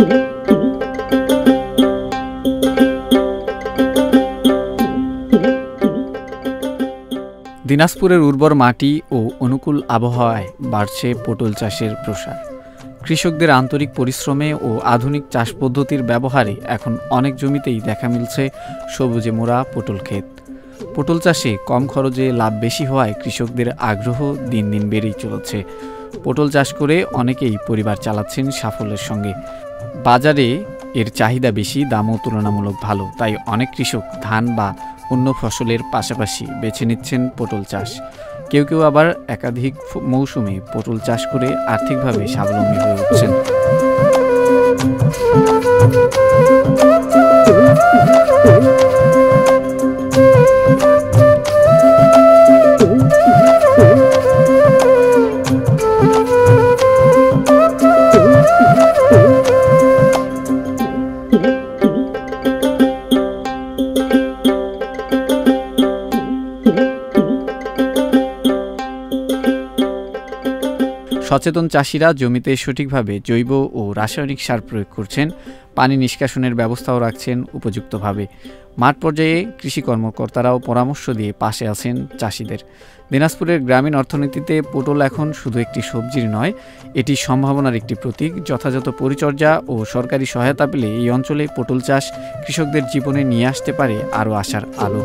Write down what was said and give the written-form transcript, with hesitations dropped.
দিনাজপুরের উর্বর মাটি ও অনুকূল আবহাওয়ায় বাড়ছে পটল চাষের প্রসার। কৃষকদের আন্তরিক পরিশ্রমে ও আধুনিক চাষ পদ্ধতির ব্যবহারে এখন অনেক জমিতেই দেখা মিলছে সবুজে মোড়া পটল ক্ষেত। পটল চাষে কম খরচে লাভ বেশি হওয়ায় কৃষকদের আগ্রহ দিন দিন বেড়েই চলেছে। পটল চাষ করে অনেকেই পরিবার চালাচ্ছেন সাফল্যের সঙ্গে। বাজারে এর চাহিদা বেশি, দামও তুলনামূলক ভালো, তাই অনেক কৃষক ধান বা অন্য ফসলের পাশাপাশি বেছে নিচ্ছেন পটল চাষ। কেউ কেউ আবার একাধিক মৌসুমে পটল চাষ করে আর্থিকভাবে স্বাবলম্বী হয়ে উঠছেন। সচেতন চাষিরা জমিতে সঠিকভাবে জৈব ও রাসায়নিক সার প্রয়োগ করছেন, পানি নিষ্কাশনের ব্যবস্থাও রাখছেন উপযুক্তভাবে। মাঠ পর্যায়ে কৃষি কর্মকর্তারাও পরামর্শ দিয়ে পাশে আছেন চাষিদের। দিনাজপুরের গ্রামীণ অর্থনীতিতে পটল এখন শুধু একটি সবজির নয়, এটি সম্ভাবনার একটি প্রতীক। যথাযথ পরিচর্যা ও সরকারি সহায়তা পেলে এই অঞ্চলে পটল চাষ কৃষকদের জীবনে নিয়ে আসতে পারে আরও আশার আলো।